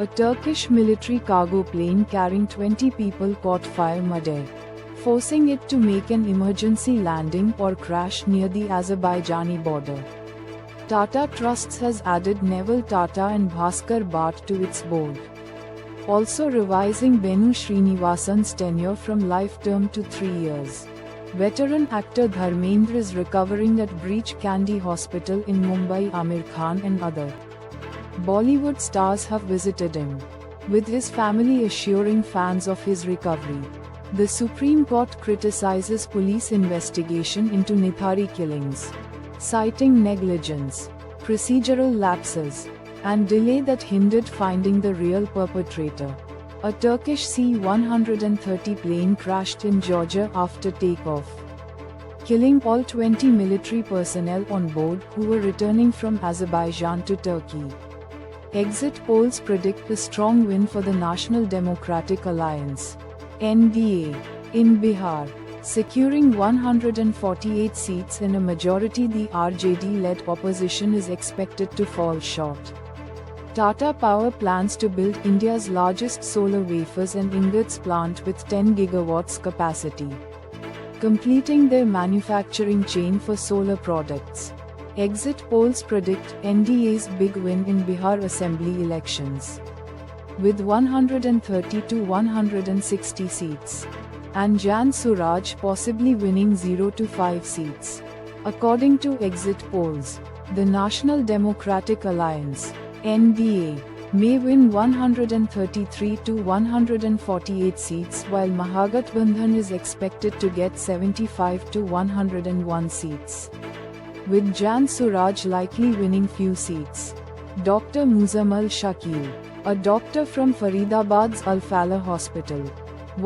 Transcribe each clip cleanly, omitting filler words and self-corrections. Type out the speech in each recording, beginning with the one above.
A Turkish military cargo plane carrying 20 people caught fire midair, forcing it to make an emergency landing or crash near the Azerbaijani border. Tata Trusts has added Neville Tata and Bhaskar Bhatt to its board, also revising Benu Srinivasan's tenure from life term to 3 years. Veteran actor Dharmendra is recovering at Breach Candy Hospital in Mumbai. Aamir Khan and other Bollywood stars have visited him, with his family assuring fans of his recovery. The Supreme Court criticizes police investigation into Nithari killings, citing negligence, procedural lapses, and delay that hindered finding the real perpetrator. A Turkish C-130 plane crashed in Georgia after takeoff, killing all 20 military personnel on board who were returning from Azerbaijan to Turkey. Exit polls predict a strong win for the National Democratic Alliance (NDA) in Bihar, securing 148 seats in a majority. The RJD-led opposition is expected to fall short. Tata Power plans to build India's largest solar wafers and ingots plant with 10 gigawatts capacity, completing their manufacturing chain for solar products. Exit polls predict NDA's big win in Bihar Assembly elections, with 130 to 160 seats, and Jan Suraj possibly winning 0 to 5 seats. According to exit polls, the National Democratic Alliance (NDA) may win 133 to 148 seats, while Mahagathbandhan is expected to get 75 to 101 seats, with Jan Suraj likely winning few seats. Dr. Muzammal Shakil, a doctor from Faridabad's Al-Falah Hospital,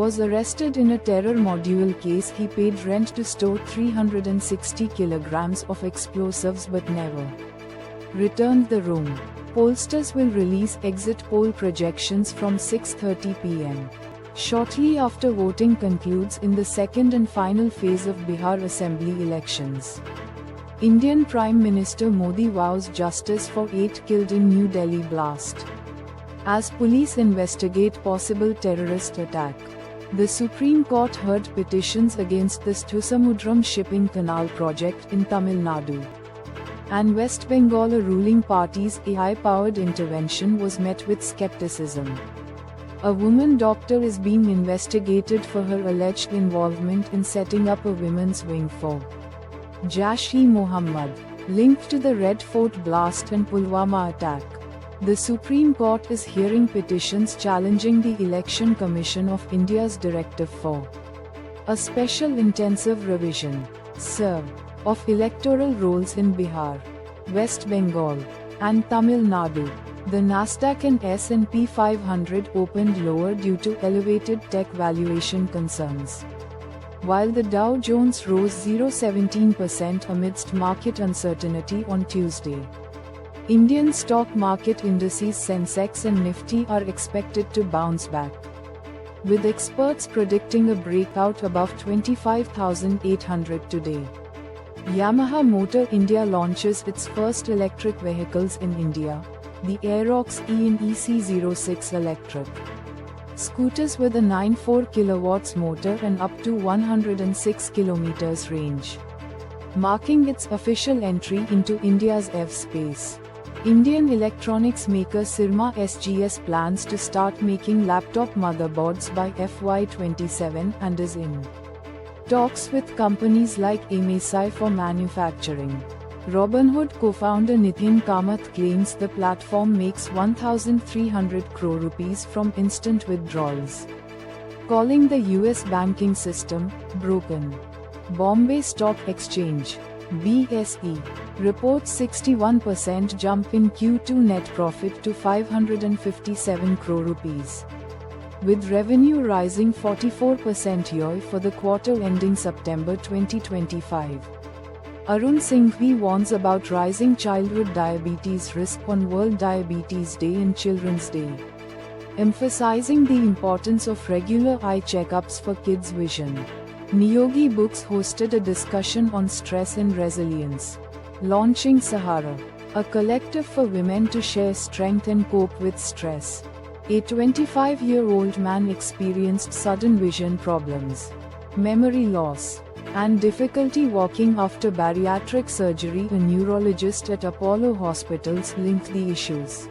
was arrested in a terror module case. He paid rent to store 360 kilograms of explosives but never returned the room. Pollsters will release exit poll projections from 6:30 p.m. shortly after voting concludes in the second and final phase of Bihar Assembly elections. Indian Prime Minister Modi vows justice for 8 killed in New Delhi blast, as police investigate possible terrorist attack. The Supreme Court heard petitions against the Thusamudram shipping canal project in Tamil Nadu and West Bengal. A ruling party's AI-powered intervention was met with skepticism. A woman doctor is being investigated for her alleged involvement in setting up a women's wing for Jaish-e-Mohammed, linked to the Red Fort blast and Pulwama attack. The Supreme Court is hearing petitions challenging the Election Commission of India's directive for a special intensive revision, sir, of electoral rolls in Bihar, West Bengal, and Tamil Nadu. The Nasdaq and S&P 500 opened lower due to elevated tech valuation concerns, while the Dow Jones rose 0.17% amidst market uncertainty on Tuesday. Indian stock market indices Sensex and Nifty are expected to bounce back, with experts predicting a breakout above 25,800 today. Yamaha Motor India launches its first electric vehicles in India, the Aerox E and EC06 electric scooters with a 94 kW motor and up to 106 km range, marking its official entry into India's EV space. Indian electronics maker Syrma SGS plans to start making laptop motherboards by FY27 and is in talks with companies like MSI for manufacturing. Robinhood co-founder Nitin Kamath claims the platform makes 1,300 crore rupees from instant withdrawals, calling the US banking system broken. Bombay Stock Exchange (BSE) reports 61% jump in Q2 net profit to 557 crore rupees, with revenue rising 44% year for the quarter ending September 2025. Arun Singhvi warns about rising childhood diabetes risk on World Diabetes Day and Children's Day, emphasizing the importance of regular eye checkups for kids' vision. Niyogi Books hosted a discussion on stress and resilience, launching Sahara, a collective for women to share strength and cope with stress. A 25-year-old man experienced sudden vision problems, memory loss, and difficulty walking after bariatric surgery. A neurologist at Apollo Hospitals linked the issues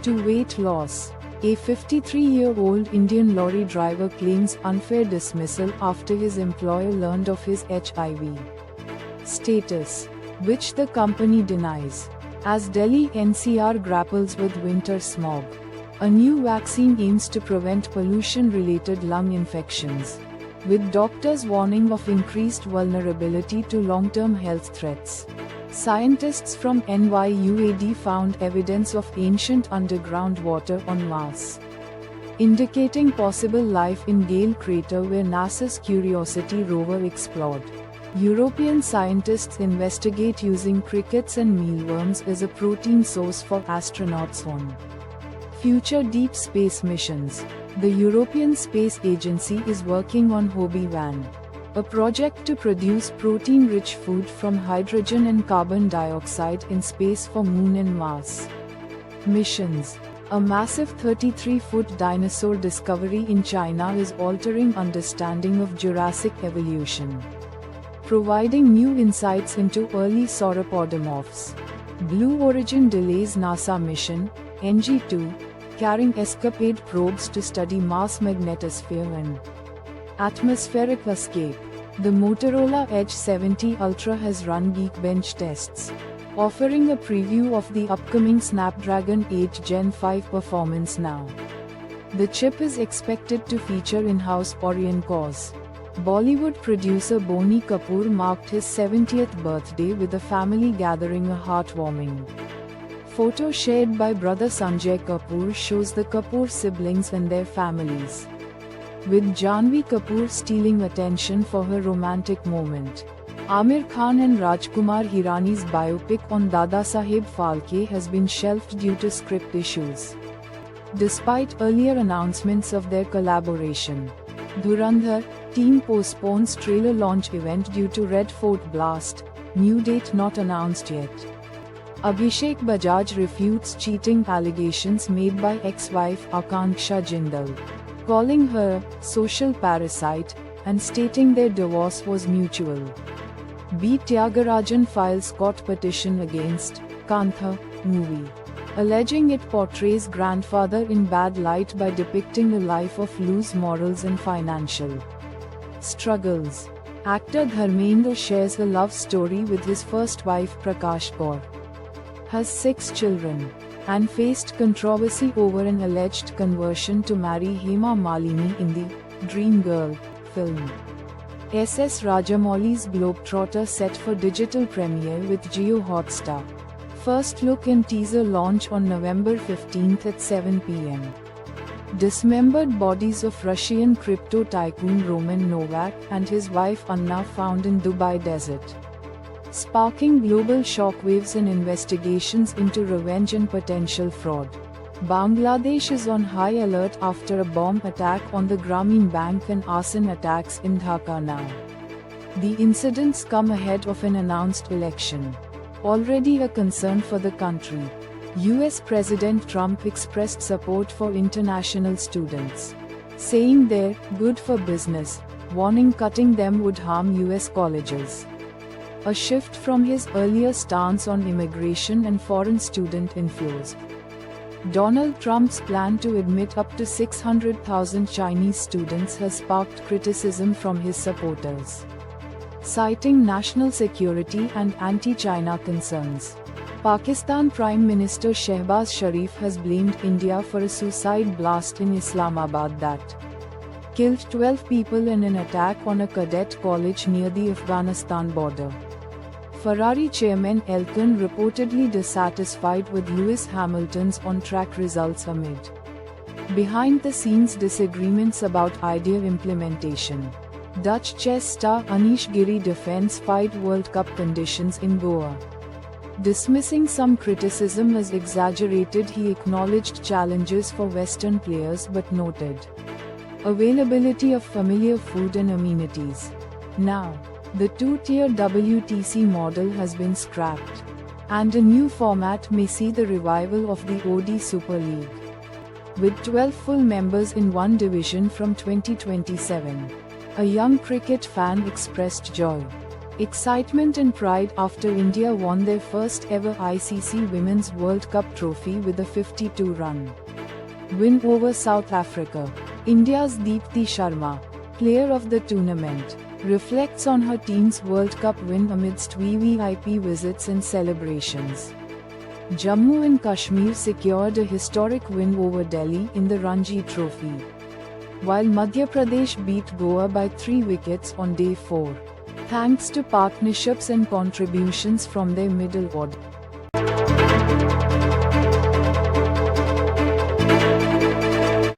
to weight loss. A 53-year-old Indian lorry driver claims unfair dismissal after his employer learned of his HIV status, which the company denies. As Delhi NCR grapples with winter smog, a new vaccine aims to prevent pollution-related lung infections, with doctors warning of increased vulnerability to long-term health threats. Scientists from NYUAD found evidence of ancient underground water on Mars, indicating possible life in Gale crater where NASA's Curiosity rover explored. European scientists investigate using crickets and mealworms as a protein source for astronauts on future deep space missions. The European Space Agency is working on Hobby-1, a project to produce protein-rich food from hydrogen and carbon dioxide in space for Moon and Mars missions. A massive 33-foot dinosaur discovery in China is altering understanding of Jurassic evolution, providing new insights into early sauropodomorphs. Blue Origin delays NASA mission, NG-2, carrying ESCAPADE probes to study Mars magnetosphere and atmospheric escape. The Motorola Edge 70 Ultra has run Geekbench tests, offering a preview of the upcoming Snapdragon 8 Gen 5 performance now. The chip is expected to feature in-house Orion cores. Bollywood producer Boney Kapoor marked his 70th birthday with the family gathering. A heartwarming photo shared by brother Sanjay Kapoor shows the Kapoor siblings and their families, with Janhvi Kapoor stealing attention for her romantic moment. Aamir Khan and Rajkumar Hirani's biopic on Dadasaheb Phalke has been shelved due to script issues, despite earlier announcements of their collaboration. Dhurandhar team postpones trailer launch event due to Red Fort blast, new date not announced yet. Abhishek Bajaj refutes cheating allegations made by ex-wife Akanksha Jindal, calling her a social parasite and stating their divorce was mutual. B. Tyagarajan files court petition against Kantha movie, alleging it portrays grandfather in bad light by depicting a life of loose morals and financial struggles. Actor Dharmendra shares a love story with his first wife Prakash Kaur, has 6 children, and faced controversy over an alleged conversion to marry Hema Malini in the Dream Girl film. S.S. Rajamouli's Globetrotter set for digital premiere with Jio Hotstar. First look and teaser launch on November 15 at 7 p.m. Dismembered bodies of Russian crypto tycoon Roman Novak and his wife Anna found in Dubai desert, sparking global shockwaves and investigations into revenge and potential fraud. Bangladesh is on high alert after a bomb attack on the Grameen Bank and arson attacks in Dhaka now. The incidents come ahead of an announced election, already a concern for the country. US President Trump expressed support for international students, saying they're good for business, warning cutting them would harm US colleges, a shift from his earlier stance on immigration and foreign student inflows. Donald Trump's plan to admit up to 600,000 Chinese students has sparked criticism from his supporters, citing national security and anti-China concerns. Pakistan Prime Minister Shehbaz Sharif has blamed India for a suicide blast in Islamabad that killed 12 people in an attack on a cadet college near the Afghanistan border. Ferrari chairman Elkann reportedly dissatisfied with Lewis Hamilton's on-track results amid behind-the-scenes disagreements about idea implementation. Dutch chess star Anish Giri defends FIDE World Cup conditions in Goa. Dismissing some criticism as exaggerated, he acknowledged challenges for Western players but noted availability of familiar food and amenities. Now, the two-tier WTC model has been scrapped, and a new format may see the revival of the OD Super League. with 12 full members in one division from 2027. A young cricket fan expressed joy, excitement and pride after India won their first ever ICC Women's World Cup trophy with a 52-run win over South Africa. India's Deepti Sharma, player of the tournament, reflects on her team's World Cup win amidst VVIP visits and celebrations. Jammu and Kashmir secured a historic win over Delhi in the Ranji Trophy, while Madhya Pradesh beat Goa by 3 wickets on day 4, thanks to partnerships and contributions from their middle order.